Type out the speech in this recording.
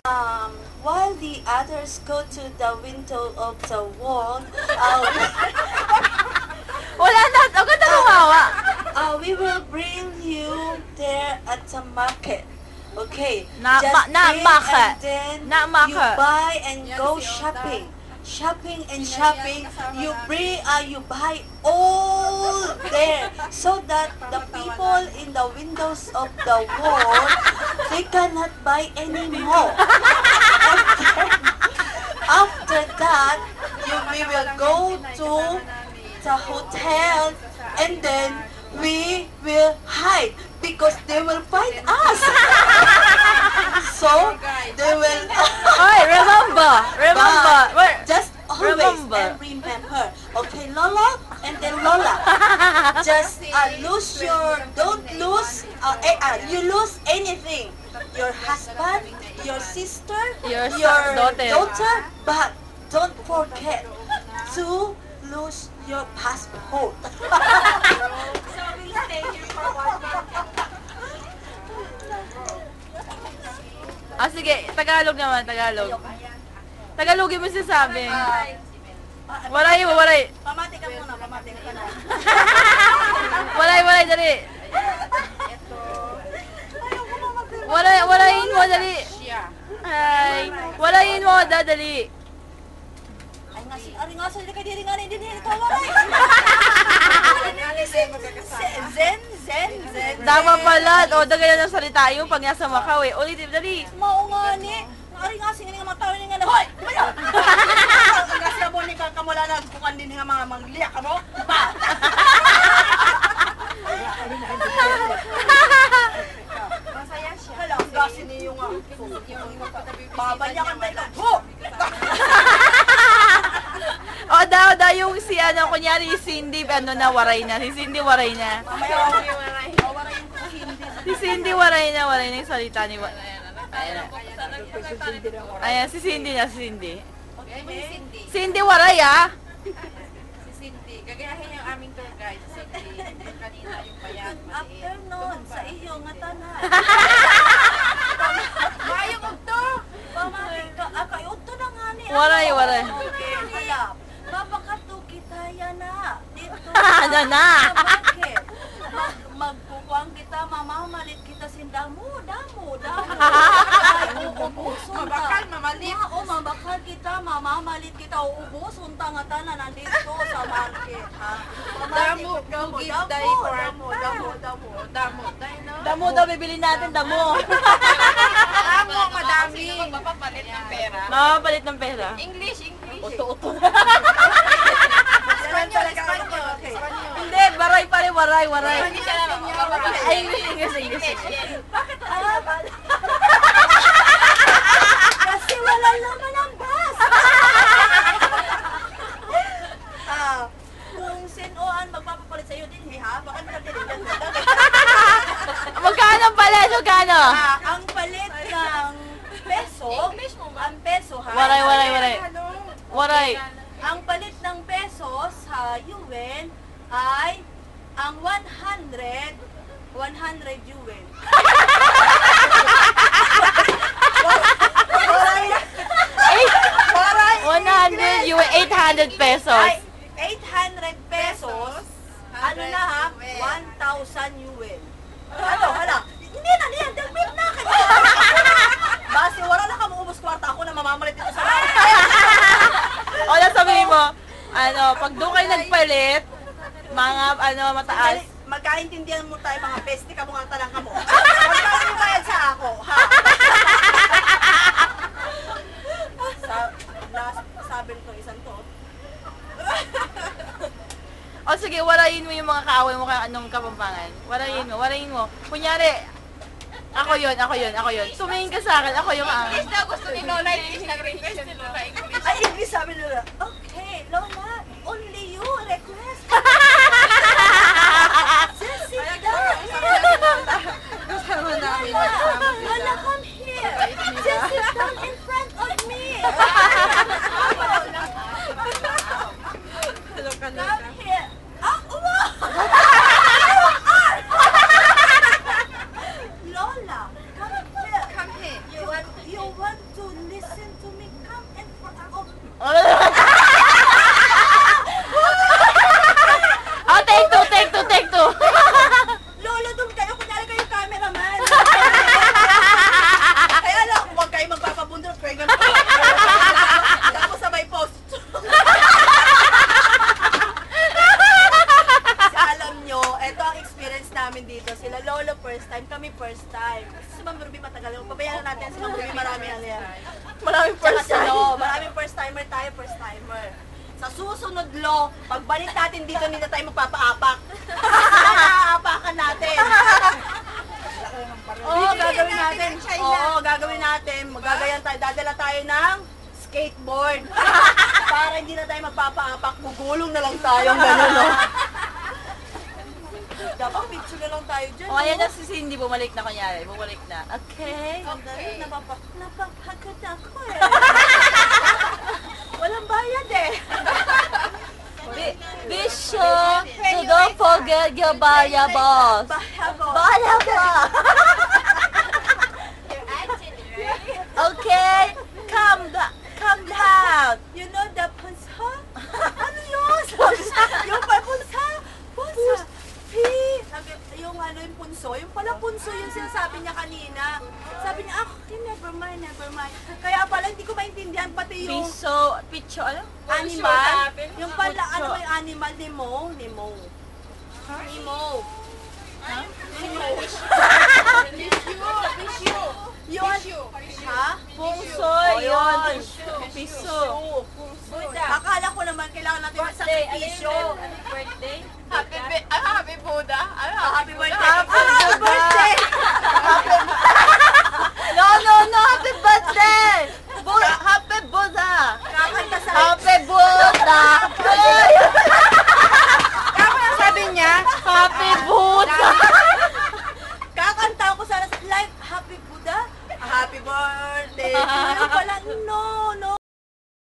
While the others go to the window of the wall, Wala na, ang ganda gumawa. we will bring you there at the market. Okay. Not Just market. and then Not market. you buy and go shopping. Shopping and shopping. You buy all there so that the people in the windows of the wall, they cannot buy anymore. After that, we will go to the hotel and then we will hide because they will find us. So they will. Oy, remember. Just always remember. and remember. Okay, Lola and then Lola. Just don't lose. You lose anything. Your husband, your sister, Your daughter, but don't forget to lose your passport. So we'll stay here for 1 month. Sige, Tagalog naman, Tagalog. Tagalogin mo sinasabi. Waray. Pamati ka muna, pamati ka na. Waray, dali. Warayin mo, dali. Ay, warayin mo, dali. Ari nga, sali ka diri nga, hindi ka waray. Zen. Tama pala. O, dagayan ng salita yung pag nasa Macau eh. Ulitin, dali. Mao nga ni. Ari nga, singin nga matawin nga na. Hoy! Kumayo! Ang gasa mo ni kamula na bukan din nga mga mangliya ka mo. Pa! Masaya siya. Hala, ang gasi niyo nga. Babanyakan ba ito? Ho! O, daw, yung si, kunyari, si Cindy, waray na. Si Cindy, waray na. Mamaya, waray yung hindi. Si Cindy, waray na yung salita ni Ayan, si Cindy na, si Cindy. Cindy, waray ah! Si Cindy, gagayahin yung aming tour guide, si Cindy. Yung kanina, yung bayan, After nun, sa iyo nga tanan. Mayong ugto! Pamati ka, kayo to na nga ni. Waray. Hala, mapakato kita yan na. Dito. Na. Bakit? Magkukuang kita, mamamalit kita damo. Ay, uubusun ta. Mabakal, mamalit. Oo, mabakal kita, mamamalit kita, uubusun ta nga tanan nandito sa market. Ha? Damo, Damo, give thy for damo. Damo daw, bibili natin, damo. Damo, madami. Mapapalit ng pera. Makapalit ng pera. English. Uto. Espanyol. Hindi, waray pa rin, waray. Hindi siya lang. Ay, English. Bakit kasi wala naman ang bus. Kung sinoan magpapapalit sa iyo din, ha? Baka nagdiligan mo. Magkano pala? Ang palit ng peso, ang peso, ha? Waray. Ang palit ng peso sa UN ay ang 100 UN. Waray. 100 yung 800 pesos. Ay, 800 pesos. Ano na ha? 1,000 UN. Hala. Hindi na niyan. Dalpit na kayo. Basi, wala na ka maubos kwarta ako na mamamalit dito sa bahay. O, sabihin mo, pag doon kayo nagpalit, mga, mataas. Magkaintindihan mo tayo mga peste ka mo nga talang ka mo. Magkano mo bayad sa ako, ha? Sabi nito isang to. O sige, warayin mo yung mga kaaway mo kaya anong Kapampangan. Warayin mo. Kunyari, ako yun. Tumingin ka sa akin, ako yung English na gusto ni Lola. English nag-request ni Lola. English. Ay, English sabi nila. Okay, Lola, only you request. Just sit down. Kasama namin. Lola, come here. Just sit down in front of me. Come here. Lola, come here. Come here. You want to Marami ano yan. Maraming Tsaka first time. maraming first timer tayo, first timer. Sa susunod lo, pagbalik natin dito, hindi na tayo magpapaapak. Naaapakan natin. Oo, gagawin natin. Oo, gagawin natin. Magagayan tayo. Dadala tayo ng skateboard. Para hindi na tayo magpapaapak. Gugulong na lang tayo. Ganun, no? Dapat picture na lang tayo dyan. O, ayan na si Cindy, bumalik na kunyari. Bumalik na. Okay. Okay. Napapagod ako eh. Walang bayad eh. Be sure to don't forget your bayabos. Bayabos. Okay, calm down. You know the punsa? Ano yun? Yung punsa? Punsa. Yung ano yung punso, yung pala punso yung sinasabi niya kanina. Sabi niya, okay, never mind, never mind. Kaya pala hindi ko maintindihan pati yung Picho, ano? animal. Yung pala, ano ba yung animal? Nemo? Nemo. Yun. Ha? Pungso, Oh, yun. yun. Piso. Akala ko naman kailangan natin magsakripisyo. Birthday? Happy Buddha. Happy birthday. Happy Happy birthday. No, happy birthday! Happy Buddha! Kakanta sa Happy Buddha! Sabi niya, Happy Buddha! kakanta ko sana sa live. Happy Buddha. Happy birthday. Ano pala? No, no.